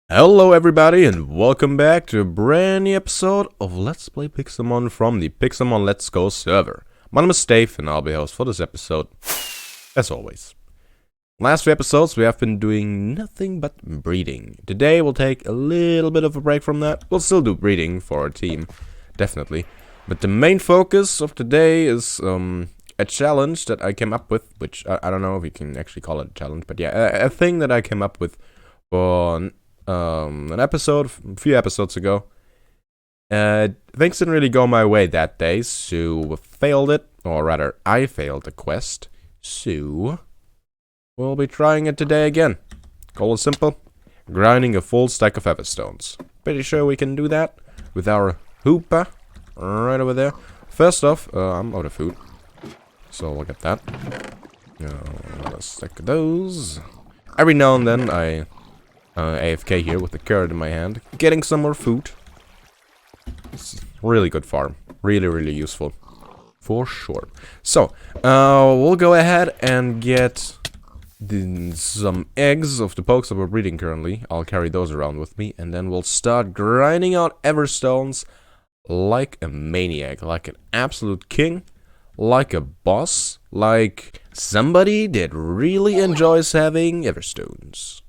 Hello everybody and welcome back to a brand new episode of Let's Play Pixelmon from the Pixelmon Let's Go server. My name is Dave and I'll be host for this episode, as always. Last few episodes we have been doing nothing but breeding. Today we'll take a little bit of a break from that. We'll still do breeding for our team, definitely. But the main focus of today is a challenge that I came up with, which I don't know if you can actually call it a challenge, but yeah, a thing that I came up with for a few episodes ago. Things didn't really go my way that day, so we failed it, or rather, I failed the quest. So we'll be trying it today again. Goal is simple: grinding a full stack of Everstones. Pretty sure we can do that with our hooper right over there. First off, I'm out of food, so we'll get that. A stack of those. Every now and then I AFK here with the carrot in my hand, getting some more food. It's really good farm, really useful, for sure. So we'll go ahead and get some eggs of the pokes that we're breeding currently. I'll carry those around with me, and then we'll start grinding out Everstones like a maniac, like an absolute king, like a boss, like somebody that really enjoys having Everstones.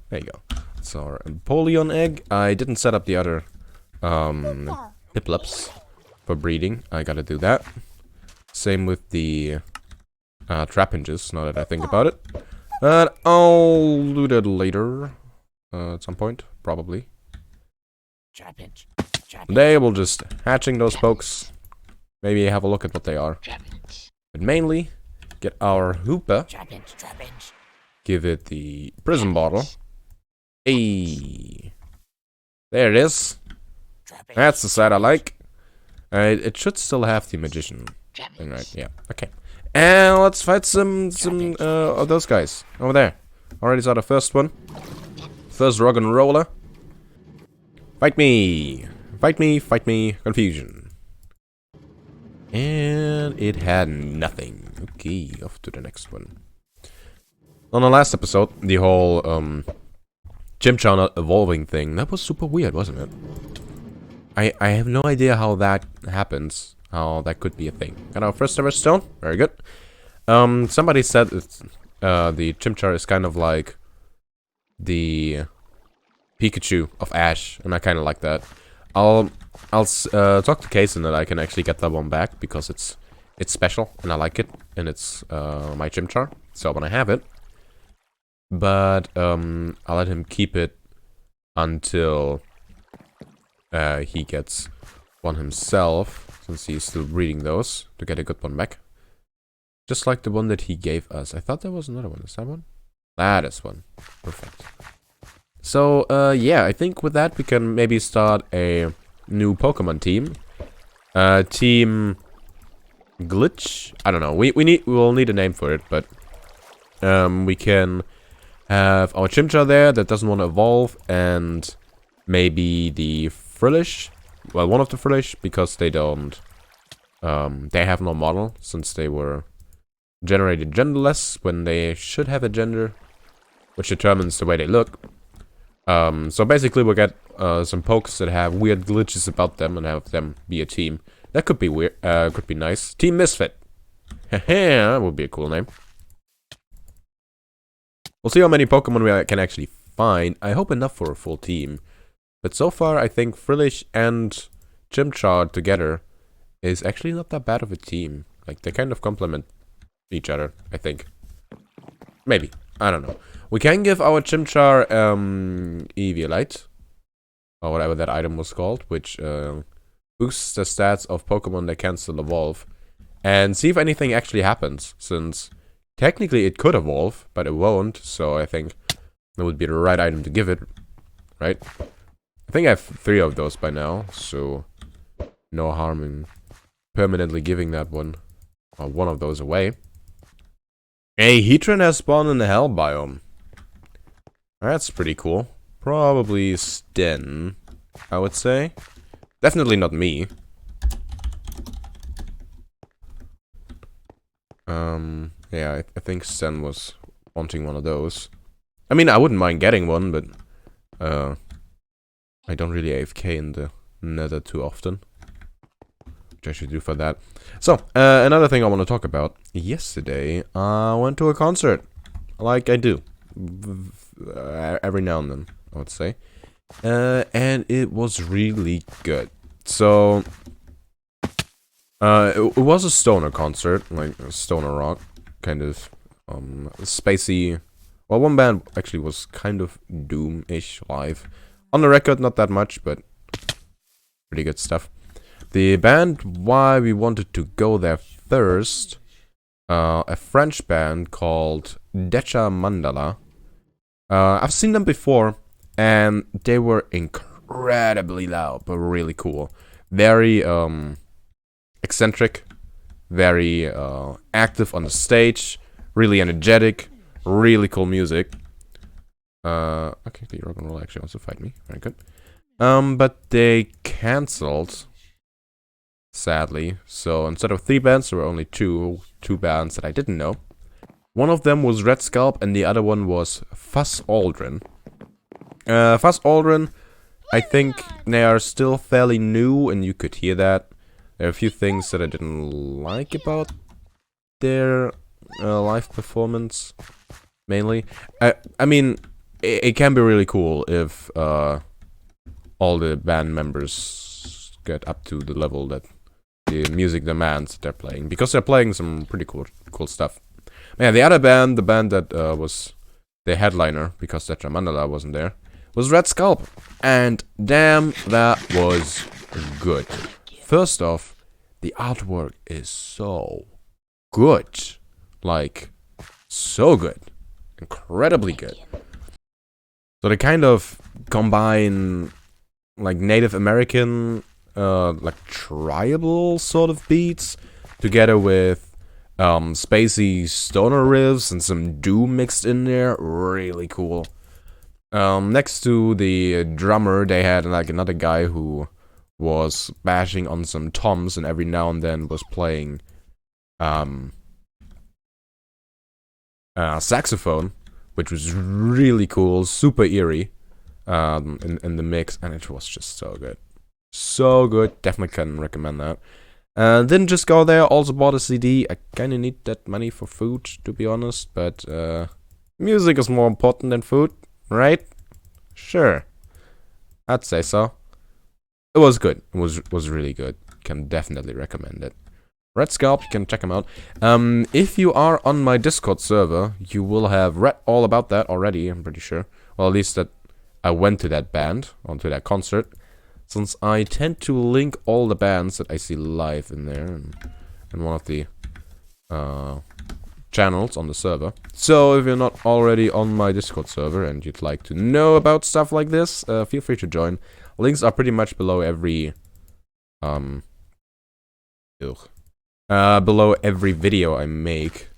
There you go. So our Empoleon egg. I didn't set up the other Piplups for breeding. I gotta do that. Same with the Trapinches, now that I think about it. But I'll do that later. At some point, probably. Today we'll just hatching those pokes. Maybe have a look at what they are. But mainly, get our Hooper. Give it the prison bottle. Hey, there it is. That's the side I like. It should still have the magician thing, right? Yeah. Okay. And let's fight some of those guys over there. Already saw the first one. First rock and roller. Fight me, fight me, fight me. Confusion. And it had nothing. Okay, off to the next one. On the last episode, the whole Chimchar not evolving thing, that was super weird, wasn't it? I have no idea how that happens, how that could be a thing. Got our first Everstone, very good. Somebody said it's, the Chimchar is kind of like the Pikachu of Ash, and I kind of like that. I'll talk to Kason that I can actually get that one back, because it's special, and I like it, and it's my Chimchar, so when I have it. But I'll let him keep it until he gets one himself, since he's still breeding those, to get a good one back. Just like the one that he gave us. I thought there was another one. Is that one? That is one. Perfect. So, yeah, I think with that we can maybe start a new Pokemon team. Team Glitch? I don't know. We'll need a name for it, but we can have our Chimchar there that doesn't want to evolve, and maybe the Frillish. Well, one of the Frillish, because they don't. They have no model, since they were generated genderless when they should have a gender, which determines the way they look. So basically, we'll get some pokes that have weird glitches about them and have them be a team. That could be weird. Could be nice. Team Misfit. That would be a cool name. We'll see how many Pokemon we can actually find. I hope enough for a full team. But so far, I think Frillish and Chimchar together is actually not that bad of a team. Like, they kind of complement each other, I think. Maybe. I don't know. We can give our Chimchar Eviolite, or whatever that item was called, which boosts the stats of Pokemon that can still evolve. And see if anything actually happens, since technically it could evolve, but it won't, so I think that would be the right item to give it, right? I think I have 3 of those by now, so no harm in permanently giving that one, or one of those away. A Heatran has spawned in the Hell biome. That's pretty cool. Probably Sten, I would say. Definitely not me. Yeah, I think Sten was wanting one of those. I mean, I wouldn't mind getting one, but I don't really AFK in the nether too often, which I should do for that. So, another thing I want to talk about. Yesterday, I went to a concert, like I do, every now and then, I would say. And it was really good. So, it was a stoner concert, like a stoner rock, kind of, spacey. Well, one band actually was kind of doom-ish live. On the record, not that much, but pretty good stuff. The band why we wanted to go there first, a French band called Decha Mandala. I've seen them before, and they were incredibly loud, but really cool. Very eccentric, very active on the stage, really energetic, really cool music. Okay, the rock and roll actually wants to fight me. Very good. But they cancelled, sadly. So instead of 3 bands, there were only two bands that I didn't know. One of them was Red Scalp, and the other one was Fuss Aldrin. Fuss Aldrin, I think they are still fairly new, and you could hear that. There are a few things that I didn't like about their live performance, mainly. I mean, it can be really cool if all the band members get up to the level that the music demands that they're playing, because they're playing some pretty cool stuff. Yeah, the other band, the band that was the headliner, because Decha Mandala wasn't there, was Red Scalp, and damn, that was good. First off, the artwork is so good, like so good, incredibly good. So they kind of combine like Native American, like tribal sort of beats together with spacey stoner riffs and some doom mixed in there. Really cool. Next to the drummer, they had like another guy who was bashing on some toms and every now and then was playing saxophone, which was really cool, super eerie in the mix, and it was just so good. So good, definitely can recommend that. Didn't just go there, also bought a CD. I kinda need that money for food, to be honest, but music is more important than food, right? Sure. I'd say so. It was good. It was really good. Can definitely recommend it. Red Scalp, you can check them out. If you are on my Discord server, you will have read all about that already, I'm pretty sure. Well, at least that I went to that band, onto that concert, since I tend to link all the bands that I see live in there, in one of the channels on the server. So if you're not already on my Discord server and you'd like to know about stuff like this, feel free to join. Links are pretty much below every below every video I make.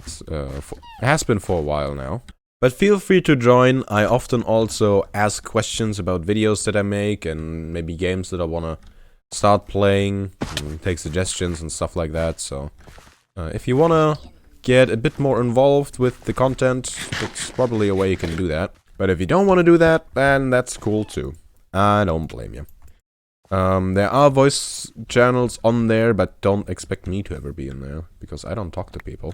It has been for a while now. But feel free to join. I often also ask questions about videos that I make and maybe games that I want to start playing, and take suggestions and stuff like that. So if you want to get a bit more involved with the content, it's probably a way you can do that. But if you don't want to do that, then that's cool too. I don't blame you. There are voice channels on there, but don't expect me to ever be in there, because I don't talk to people.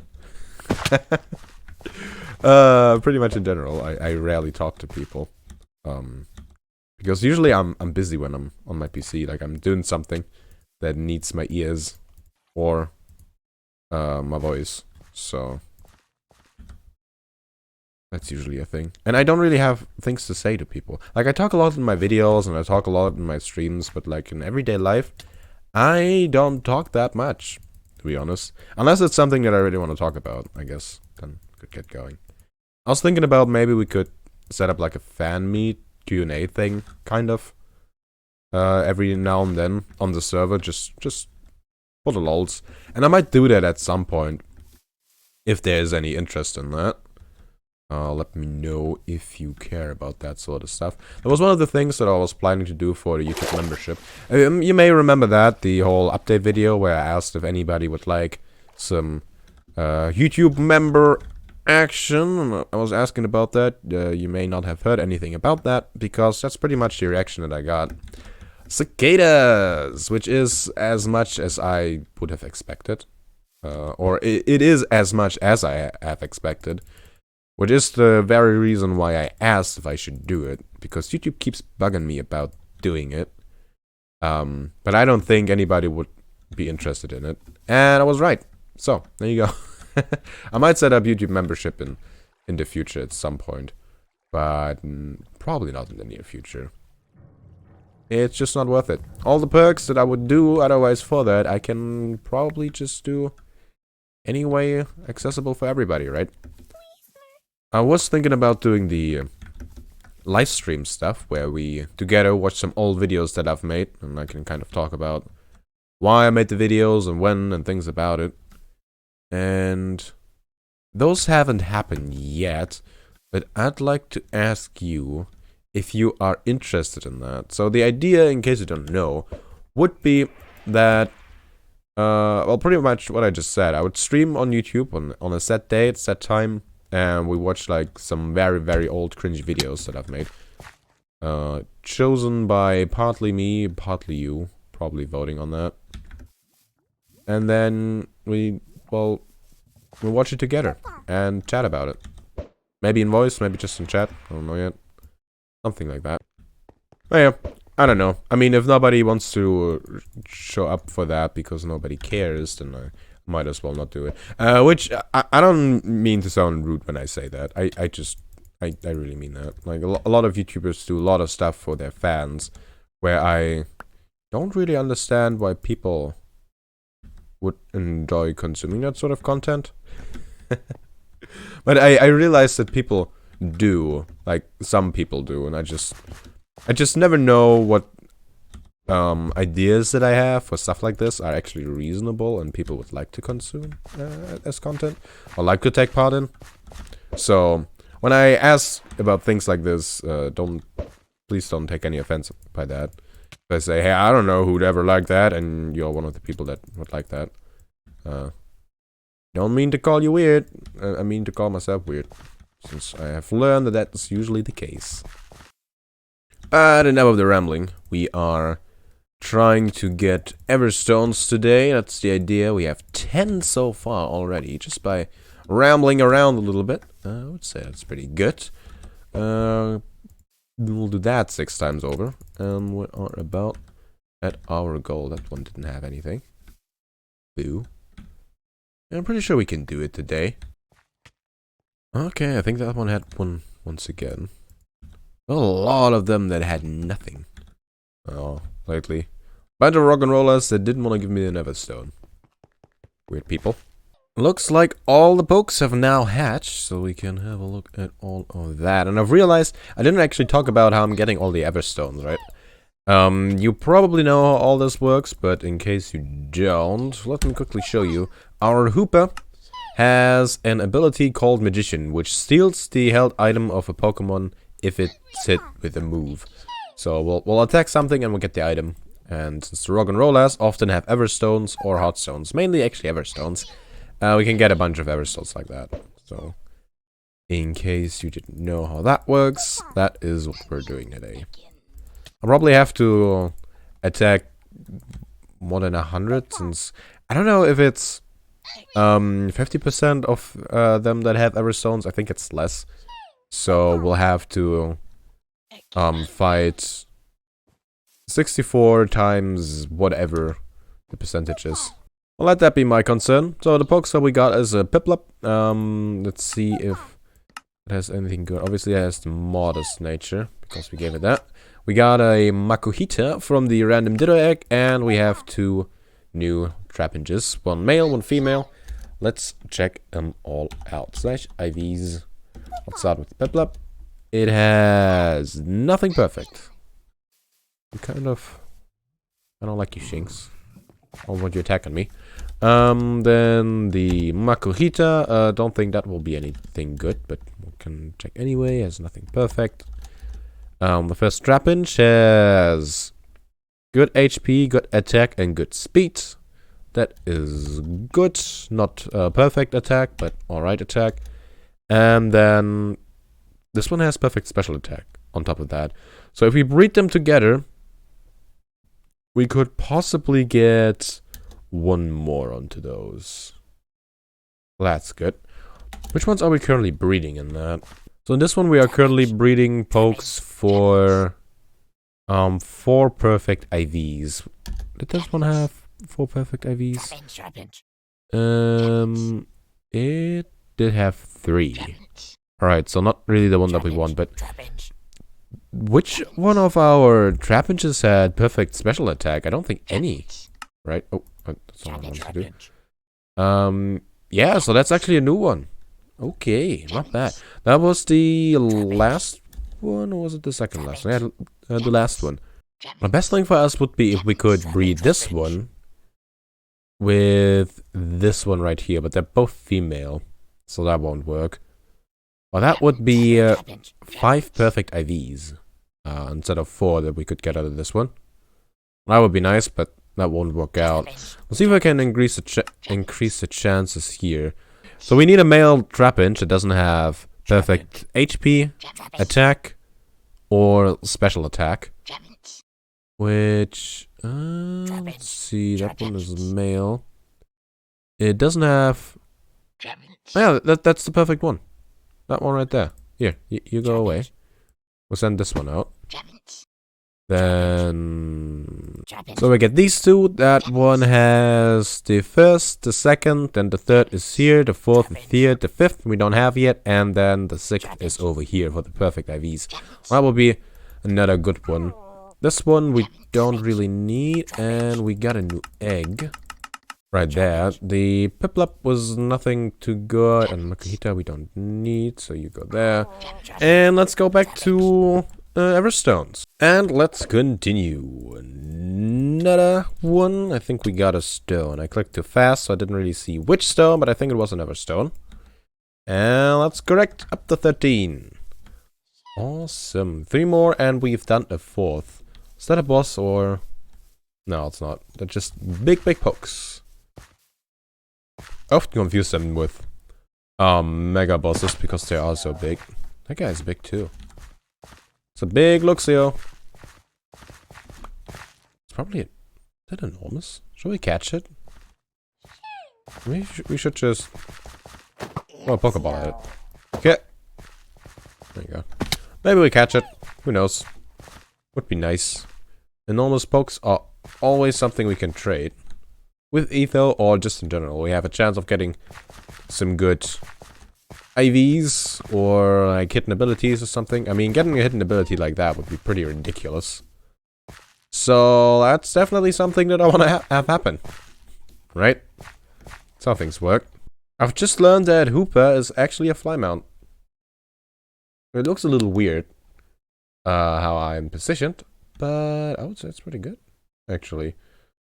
Pretty much in general, I rarely talk to people. Because usually I'm busy when I'm on my PC, like I'm doing something that needs my ears or my voice, so that's usually a thing. And I don't really have things to say to people. Like, I talk a lot in my videos and I talk a lot in my streams, but like in everyday life, I don't talk that much, to be honest. Unless it's something that I really want to talk about, I guess, then could get going. I was thinking about maybe we could set up like a fan meet Q&A thing, kind of. Every now and then on the server, just for the lols. And I might do that at some point, if there's any interest in that. Let me know if you care about that sort of stuff. That was one of the things that I was planning to do for the YouTube membership. You may remember that, the whole update video where I asked if anybody would like some YouTube member reaction. I was asking about that. You may not have heard anything about that, because that's pretty much the reaction that I got. Cicadas, which is as much as I would have expected. Or it is as much as I have expected. Which is the very reason why I asked if I should do it. Because YouTube keeps bugging me about doing it. But I don't think anybody would be interested in it. And I was right. So, there you go. I might set up YouTube membership in the future at some point. But probably not in the near future. It's just not worth it. All the perks that I would do otherwise for that, I can probably just do anyway accessible for everybody, right? I was thinking about doing the live stream stuff where we together watch some old videos that I've made, and I can kind of talk about why I made the videos and when and things about it. And those haven't happened yet, but I'd like to ask you if you are interested in that. So the idea, in case you don't know, would be that, well, pretty much what I just said. I would stream on YouTube on a set date, set time, and we watch like some very, very old cringe videos that I've made. Chosen by partly me, partly you, probably voting on that. And then we'll watch it together and chat about it. Maybe in voice, maybe just in chat, I don't know yet. Something like that. Oh yeah, I don't know. I mean, if nobody wants to show up for that because nobody cares, then I might as well not do it. Which, I don't mean to sound rude when I say that. I really mean that. Like, a lot of YouTubers do a lot of stuff for their fans, where I don't really understand why people would enjoy consuming that sort of content. But I realize that people do, like some people do, and I just never know what ideas that I have for stuff like this are actually reasonable and people would like to consume as content or like to take part in. So when I ask about things like this, please don't take any offense by that. If I say, hey, I don't know who'd ever like that, and you're one of the people that would like that, don't mean to call you weird. I mean to call myself weird, since I have learned that that's usually the case. But enough of the rambling. We are trying to get Everstones today. That's the idea. We have 10 so far already, just by rambling around a little bit. I would say that's pretty good. We'll do that 6 times over. And we are about at our goal. That one didn't have anything. Boo. I'm pretty sure we can do it today. Okay, I think that one had one once again. A lot of them that had nothing. Oh, lately. Bunch of rock and rollers that didn't want to give me an Everstone. Weird people. Looks like all the pokes have now hatched, so we can have a look at all of that. And I've realized I didn't actually talk about how I'm getting all the Everstones, right? You probably know how all this works, but in case you don't, let me quickly show you. Our Hooper has an ability called Magician, which steals the held item of a Pokémon if it's hit with a move. So we'll attack something and we'll get the item. And since the rock and rollers often have Everstones or Hotstones, mainly actually Everstones, we can get a bunch of Everstones like that. So, in case you didn't know how that works, that is what we're doing today. I'll probably have to attack more than 100, since I don't know if it's 50% of them that have Everstones. I think it's less. So we'll have to fight 64 times whatever the percentage is. Well, let that be my concern. So the pokes that we got is a Piplup. Let's see if it has anything good. Obviously it has the modest nature, because we gave it that. We got a Makuhita from the random Ditto egg, and we have 2 new Trapinches. 1 male, 1 female. Let's check them all out. Slash IVs. Let's start with Piplup. It has nothing perfect. I don't like you, Shinx. I don't want you attacking me. Then the Makuhita. Don't think that will be anything good, but we can check anyway. Has nothing perfect. The first Trapinch has good HP, good attack, and good speed. That is good. Not perfect attack, but alright attack. And then this one has perfect special attack on top of that. So if we breed them together, we could possibly get one more onto those. That's good. Which ones are we currently breeding in that? So in this one we are currently breeding pokes for 4 perfect IVs. Did this one have 4 perfect IVs? It did have 3. Alright, so not really the one that we want, but which one of our Trapinches had perfect special attack? I don't think any. Right? Oh, that's not what I wanted to do. Yeah, so that's actually a new one. Okay, not bad. That was the last one, or was it the second last one? Yeah, the last one. The best thing for us would be if we could breed this one with this one right here, but they're both female, so that won't work. Well, that would be 5 perfect IVs instead of 4 that we could get out of this one. That would be nice, but that won't work out. Let's see if I can increase the chances here. So we need a male Trapinch that doesn't have perfect HP, attack, or special attack. Which, let's see, that one is male. It doesn't have... Yeah, that's the perfect one. That one right there. Here, you go away. We'll send this one out. Then... So we get these 2. That one has the 1st, the 2nd, then the 3rd is here, the 4th is here, the 5th we don't have yet, and then the 6th is over here for the perfect IVs. That will be another good one. This one we don't really need, and we got a new egg. Right there. The Piplup was nothing too good, and Makuhita we don't need, so you go there. And let's go back to Everstones. And let's continue. Another one. I think we got a stone. I clicked too fast, so I didn't really see which stone, but I think it was an Everstone. And let's correct up to 13. Awesome. 3 more, and we've done a 4th. Is that a boss, or... No, it's not. They're just big pokes. I often confuse them with mega bosses because they are so big. That guy is big too. It's a big Luxio. It's probably... Is that enormous? Should we catch it? We should just... Well, Pokeball at it. Okay. There you go. Maybe we catch it. Who knows? Would be nice. Enormous pokes are always something we can trade. With Etho or just in general. We have a chance of getting some good IVs or like hidden abilities or something. I mean, getting a hidden ability like that would be pretty ridiculous. So that's definitely something that I want to have happen. Right? That's how things work. I've just learned that Hooper is actually a fly mount. It looks a little weird how I'm positioned, but I would say it's pretty good, actually.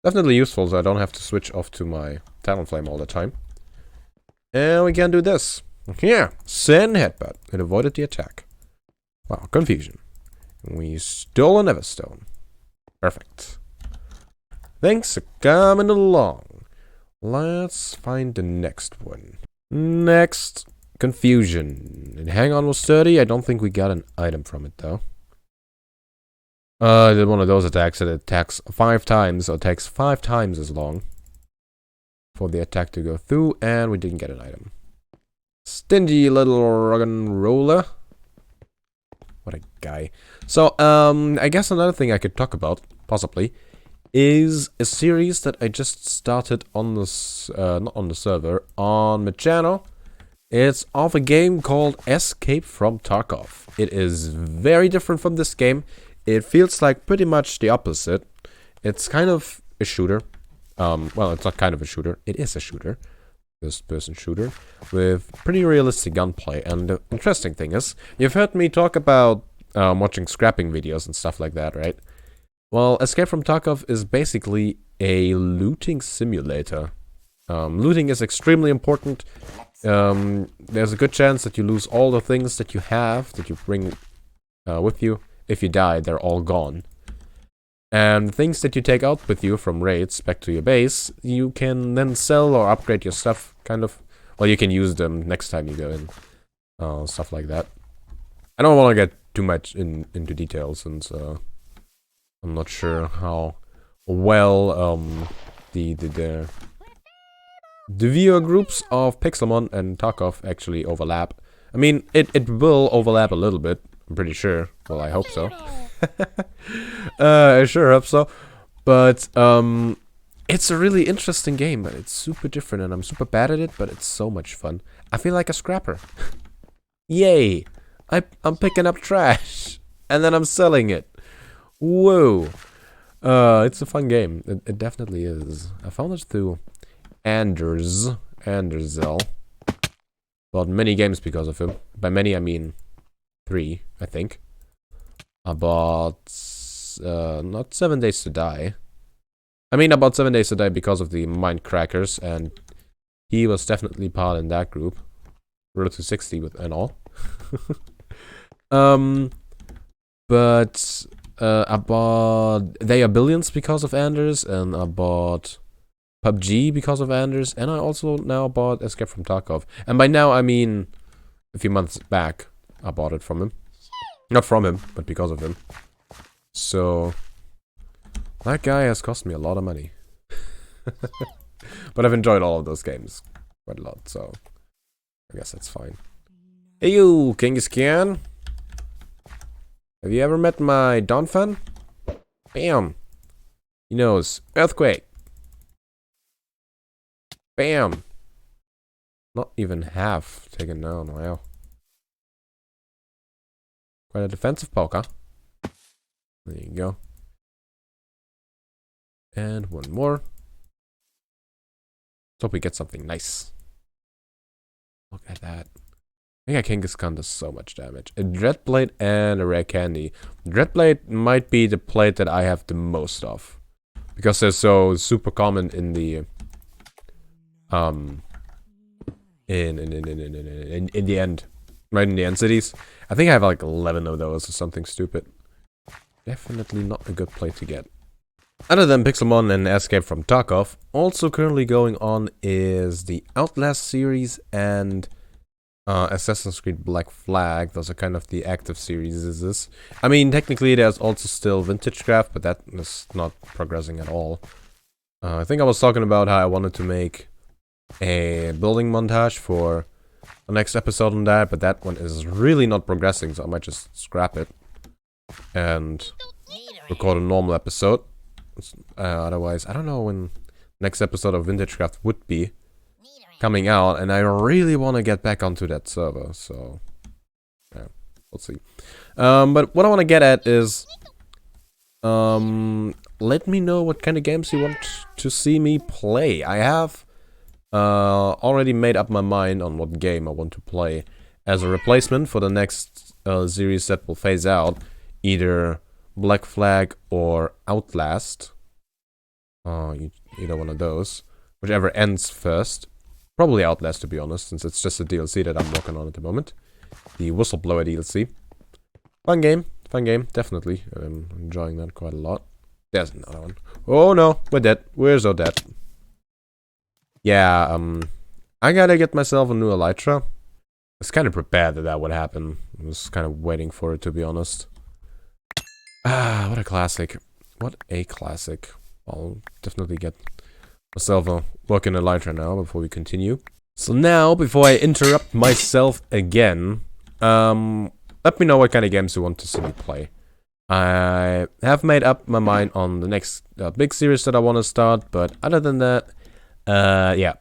Definitely useful, so I don't have to switch off to my Talonflame all the time. And we can do this. Yeah, Sand Headbutt. It avoided the attack. Wow, confusion. We stole an Everstone. Perfect. Thanks for coming along. Let's find the next one. Next, confusion. And hang on was 30. I don't think we got an item from it, though. I did one of those attacks that attacks 5 times, so it takes 5 times as long for the attack to go through, and we didn't get an item. Stingy little rock and roller. What a guy. So, I guess another thing I could talk about, possibly, is a series that I just started on this, not on the server, on my channel. It's of a game called Escape from Tarkov. It is very different from this game. It feels like pretty much the opposite. It's kind of a shooter. Well, it's not kind of a shooter. It is a shooter. First-person shooter. With pretty realistic gunplay. And the interesting thing is, you've heard me talk about watching scrapping videos and stuff like that, right? Well, Escape from Tarkov is basically a looting simulator. Looting is extremely important. There's a good chance that you lose all the things that you have, that you bring with you. If you die, they're all gone. And things that you take out with you from raids back to your base, you can then sell or upgrade your stuff, kind of. Well, you can use them next time you go in. stuff like that. I don't want to get too much into details since I'm not sure how well the viewer groups of Pixelmon and Tarkov actually overlap. I mean, it will overlap a little bit. I'm pretty sure. Well, I hope so. I sure hope so. But it's a really interesting game, but it's super different, and I'm super bad at it. But it's so much fun. I feel like a scrapper. Yay! I'm picking up trash, and then I'm selling it. Whoa! It's a fun game. It definitely is. I found it through Anderzel. Bought many games because of him. By many, I mean 3, I think. I bought not 7 Days to Die. I mean, I bought 7 Days to Die because of the Mindcrackers, and he was definitely part in that group. Road to 60 with and all. But I bought They Are Billions because of Anders, and I bought PUBG because of Anders, and I also now bought Escape from Tarkov. And by now, I mean a few months back, I bought it from him. Not from him, but because of him. So that guy has cost me a lot of money. But I've enjoyed all of those games quite a lot, so I guess that's fine. Hey you, Genghis Khan! Have you ever met my Donphan? Bam! He knows. Earthquake! Bam! Not even half taken down, wow. Quite a defensive poke, huh? There you go. And one more. Let's hope we get something nice. Look at that. I think a Genghis Khan does so much damage. A Dread Blade and a Rare Candy. Dread Blade might be the plate that I have the most of. Because they're so super common in the in the end. Right in the end cities. I think I have like 11 of those or something stupid. Definitely not a good plate to get. Other than Pixelmon and Escape from Tarkov, also currently going on is the Outlast series and Assassin's Creed Black Flag. Those are kind of the active series. I mean, technically there's also still Vintage Craft, but that is not progressing at all. I think I was talking about how I wanted to make a building montage for the next episode on that, but that one is really not progressing, so I might just scrap it and record a normal episode. Otherwise, I don't know when next episode of Vintage Craft would be coming out, and I really want to get back onto that server, so yeah, we'll see. But what I want to get at is let me know what kind of games you want to see me play. I have already made up my mind on what game I want to play as a replacement for the next series that will phase out, either Black Flag or Outlast. Either one of those. Whichever ends first. Probably Outlast, to be honest, since it's just a DLC that I'm working on at the moment. The Whistleblower DLC. Fun game, definitely. I'm enjoying that quite a lot. There's another one. Oh no, we're dead. We're so dead. Yeah, I gotta get myself a new Elytra. I was kind of prepared that that would happen. I was kind of waiting for it, to be honest. Ah, what a classic. What a classic. I'll definitely get myself a working Elytra now before we continue. So now, before I interrupt myself again, let me know what kind of games you want to see me play. I have made up my mind on the next big series that I want to start, but other than that, yeah,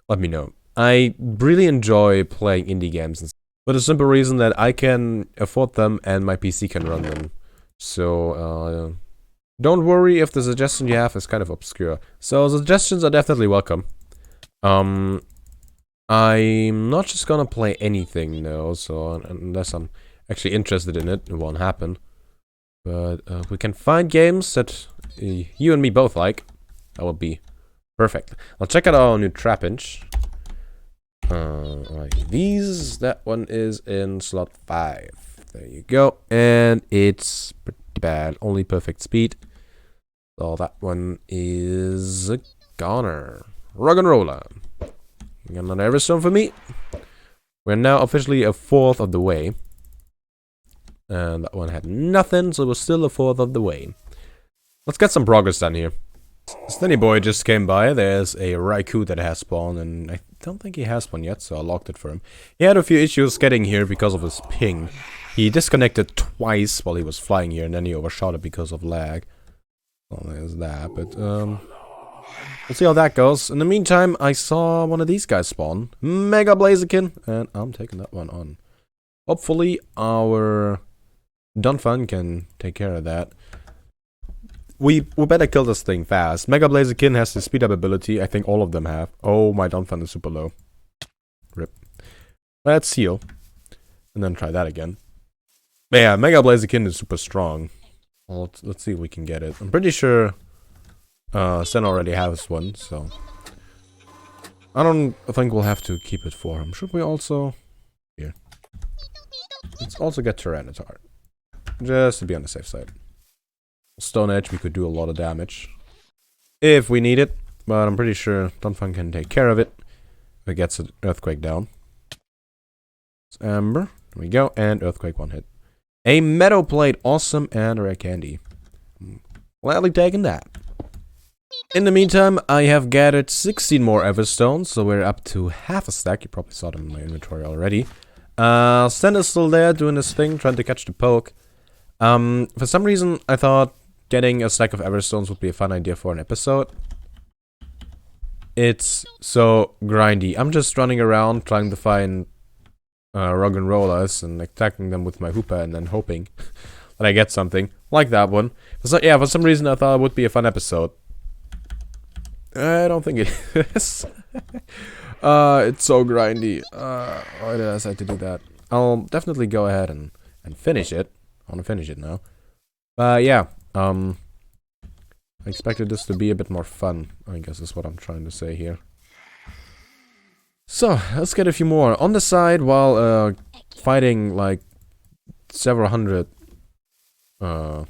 let me know. I really enjoy playing indie games, for the simple reason that I can afford them and my PC can run them. So, don't worry if the suggestion you have is kind of obscure. So, suggestions are definitely welcome. I'm not just gonna play anything, no, so unless I'm actually interested in it, it won't happen. But we can find games that you and me both like. That would be perfect. I'll check out our new Trapinch. These, that one is in slot 5. There you go. And it's pretty bad. Only perfect speed. So that one is a goner. Rug and roller. You got another Everstone for me? We're now officially a fourth of the way. And that one had nothing, so we're still a fourth of the way. Let's get some progress done here. Stinny Boy just came by. There's a Raikou that has spawned, and I don't think he has one yet, so I locked it for him. He had a few issues getting here because of his ping. He disconnected twice while he was flying here, and then he overshot it because of lag. Well, there's that, but we'll see how that goes. In the meantime, I saw one of these guys spawn. Mega Blaziken, and I'm taking that one on. Hopefully, our Donphan can take care of that. We better kill this thing fast. Mega Blaziken has the speed up ability. I think all of them have. Oh, my Donphan is super low. Rip. Let's heal. And then try that again. But yeah, Mega Blaziken is super strong. Well, let's see if we can get it. I'm pretty sure Sen already has one, so I don't think we'll have to keep it for him. Should we also... Here. Let's also get Tyranitar. Just to be on the safe side. Stone Edge, we could do a lot of damage. If we need it. But I'm pretty sure Donphan can take care of it. If it gets an Earthquake down. It's Amber. There we go. And Earthquake one hit. A Meadow Plate. Awesome. And a Rare Candy. Gladly taking that. In the meantime, I have gathered 16 more Everstones. So we're up to half a stack. You probably saw them in my inventory already. Sen is still there doing his thing. Trying to catch the poke. For some reason, I thought getting a stack of Everstones would be a fun idea for an episode. It's so grindy. I'm just running around trying to find rock and rollers and attacking them with my Hoopa and then hoping that I get something like that one. So yeah, for some reason I thought it would be a fun episode. I don't think it is. It's so grindy. Why did I decide to do that? I'll definitely go ahead and finish it. I want to finish it now. Yeah, I expected this to be a bit more fun, I guess is what I'm trying to say here. So, let's get a few more. On the side, while fighting like several hundred rock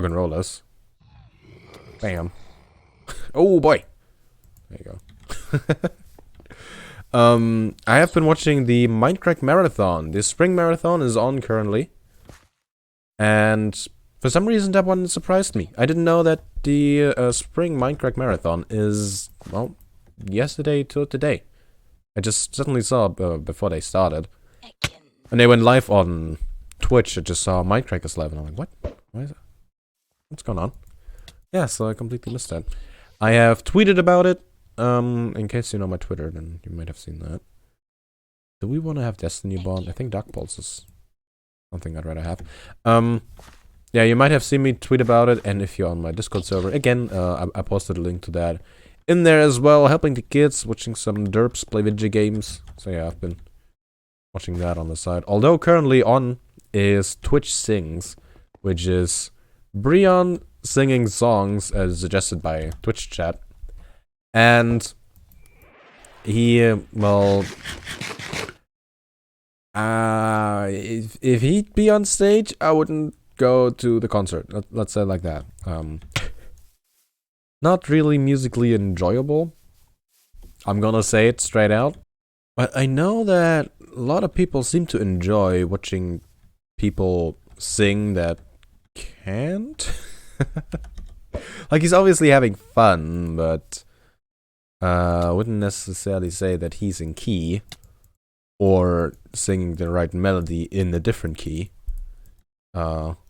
and rollers. Bam. Oh boy. There you go. I have been watching the Minecraft Marathon. The Spring Marathon is on currently. And for some reason that one surprised me. I didn't know that the Spring Minecraft Marathon is, well, yesterday to today. I just suddenly saw before they started. And they went live on Twitch. I just saw Minecraft is live and I'm like, what? Why is it? What's going on? Yeah, so I completely missed that. I have tweeted about it. In case you know my Twitter, then you might have seen that. Do we want to have Destiny Bond? I think Dark Pulse is something I'd rather have. Yeah, you might have seen me tweet about it, and if you're on my Discord server, again, I posted a link to that in there as well, helping the kids, watching some derps play video games. So yeah, I've been watching that on the side. Although currently on is Twitch Sings, which is Brion singing songs as suggested by Twitch chat. And he, well, if he'd be on stage, I wouldn't go to the concert. Let's say it like that. Not really musically enjoyable. I'm gonna say it straight out. But I know that a lot of people seem to enjoy watching people sing that can't. Like, he's obviously having fun, but wouldn't necessarily say that he's in key or singing the right melody in a different key.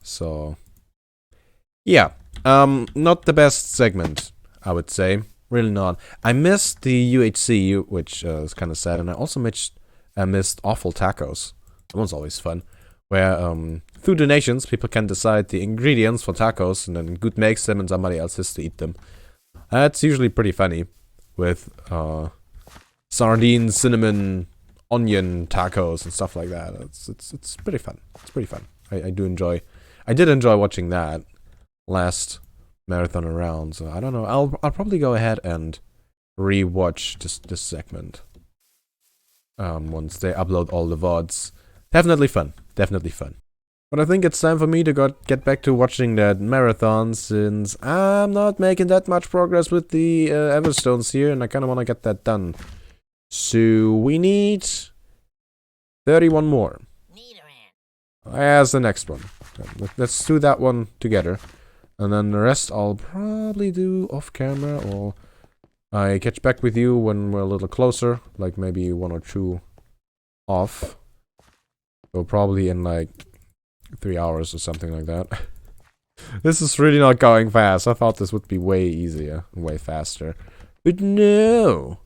So yeah, not the best segment, I would say. Really not. I missed the UHC, which is kind of sad, and I also missed Awful Tacos. That one's always fun, where through donations people can decide the ingredients for tacos, and then Good makes them, and somebody else has to eat them. That's usually pretty funny. With sardine, cinnamon, onion tacos and stuff like that. It's pretty fun. It's pretty fun. I did enjoy watching that last marathon around. So I don't know. I'll probably go ahead and rewatch this segment once they upload all the VODs. Definitely fun. Definitely fun. But I think it's time for me to get back to watching that marathon, since I'm not making that much progress with the Everstones here, and I kind of want to get that done. So we need 31 more. As the next one. Let's do that one together. And then the rest I'll probably do off camera, or I catch back with you when we're a little closer, like maybe 1 or 2 off. So probably in like 3 hours or something like that. This is really not going fast. I thought this would be way easier, way faster. But no.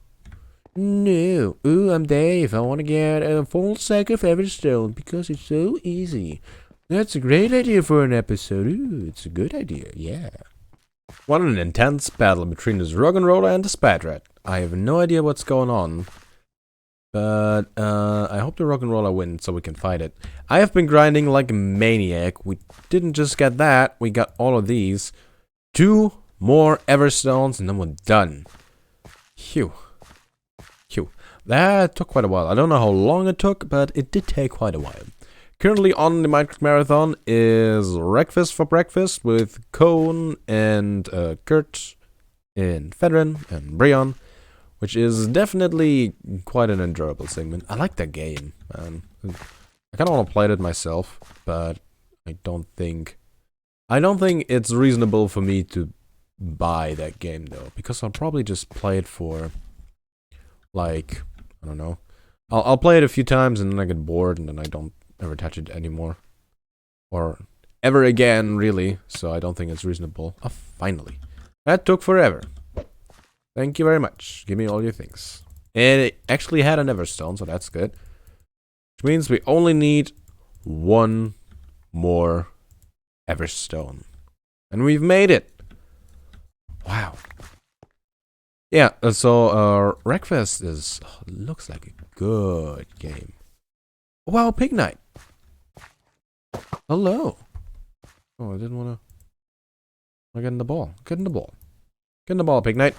No. Ooh, I'm Dave. I want to get a full stack of Everstone because it's so easy. That's a great idea for an episode. Ooh, it's a good idea. Yeah. What an intense battle between this Rock'n'Roller and the Spatrat. I have no idea what's going on. But, I hope the Rock'n'Roller wins so we can fight it. I have been grinding like a maniac. We didn't just get that, we got all of these. 2 more Everstones and then we're done. Phew. Phew. That took quite a while. I don't know how long it took, but it did take quite a while. Currently on the Minecraft Marathon is breakfast for breakfast with Cone and Kurt and Fedrin and Brion. Which is definitely quite an enjoyable segment. I like that game, man. I kind of want to play it myself, but I don't think it's reasonable for me to buy that game though, because I'll probably just play it for, like, I don't know. I'll play it a few times and then I get bored and then I don't ever touch it anymore, or ever again, really. So I don't think it's reasonable. Oh, finally, that took forever. Thank you very much. Give me all your things. And it actually had an Everstone, so that's good. Which means we only need 1 more Everstone. And we've made it! Wow. Yeah, so Wreckfest is looks like a good game. Wow, Pig Knight! Hello! Oh, I didn't wanna get in the ball. Get in the ball. Get in the ball, Pig Knight.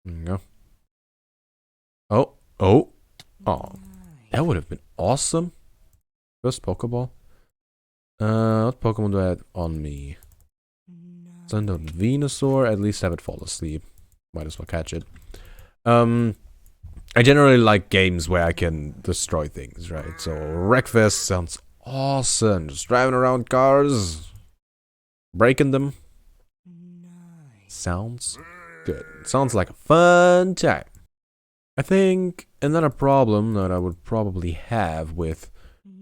There you go. Oh. Oh. That would have been awesome. First Pokeball. What Pokemon do I have on me? Send out Venusaur. At least have it fall asleep. Might as well catch it. I generally like games where I can destroy things, right? So Wreckfest sounds awesome. Just driving around cars. Breaking them. Sounds good. Sounds like a fun time. I think another problem that I would probably have with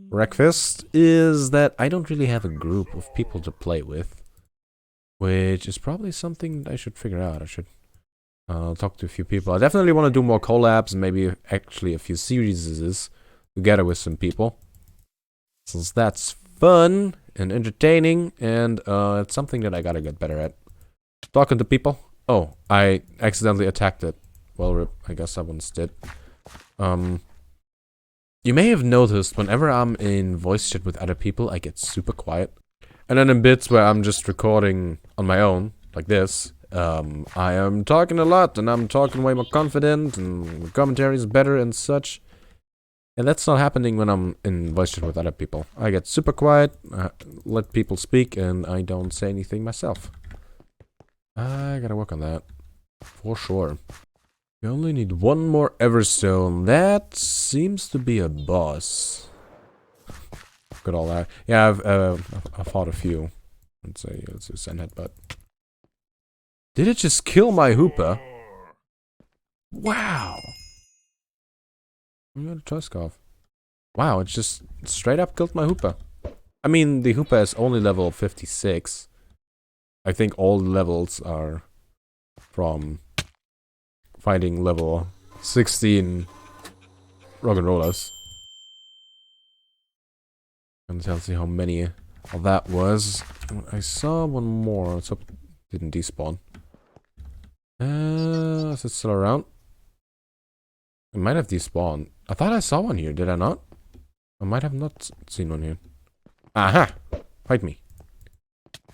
Wreckfest is that I don't really have a group of people to play with, which is probably something I should figure out. I should talk to a few people. I definitely want to do more collabs and maybe actually a few series together with some people, since that's fun and entertaining, and it's something that I gotta get better at. Talking to people. Oh, I accidentally attacked it. Well, rip. I guess I once did. You may have noticed whenever I'm in voice chat with other people, I get super quiet. And then in bits where I'm just recording on my own, like this, I am talking a lot and I'm talking way more confident and the commentary is better and such. And that's not happening when I'm in voice chat with other people. I get super quiet, let people speak, and I don't say anything myself. I gotta work on that. For sure. We only need 1 more Everstone. That seems to be a boss. Look at all that. Yeah, I've fought a few. Let's say send headbutt. Did it just kill my Hoopa? Wow. I got a Tuskov. Wow, it just straight up killed my Hoopa. I mean, the Hoopa is only level 56. I think all levels are from fighting level 16 Rock'n'Rollers. And tells you how many of that was. I saw 1 more. Let's hope it didn't despawn. Is it still around? It might have despawned. I thought I saw 1 here, did I not? I might have not seen 1 here. Aha! Fight me.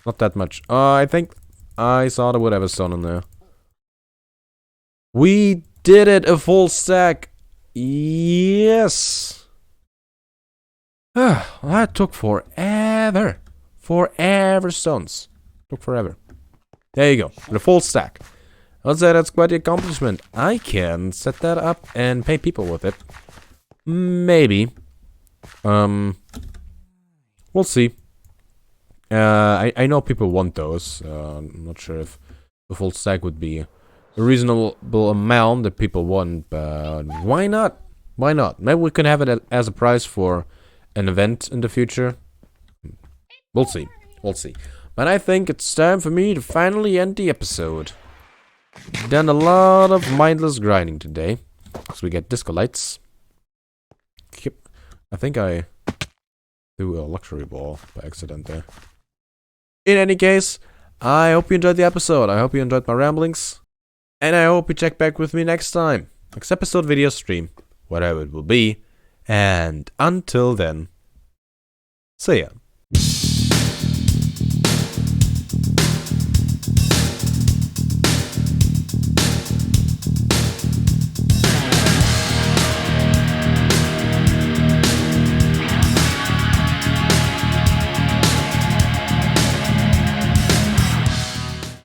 Not that much. I think I saw the whatever stone in there. We did it! A full stack! Yes! That took forever. Everstones. Took forever. There you go. The full stack. I'd say that's quite the accomplishment. I can set that up and pay people with it. Maybe. We'll see. I know people want those. I'm not sure if the full stack would be a reasonable amount that people want, but why not? Why not? Maybe we can have it as a prize for an event in the future. We'll see. We'll see. But I think it's time for me to finally end the episode. Done a lot of mindless grinding today. So we get disco lights. Yep. I think I threw a luxury ball by accident there. In any case, I hope you enjoyed the episode. I hope you enjoyed my ramblings. And I hope you check back with me next time. Next episode, video, stream, whatever it will be. And until then, see ya.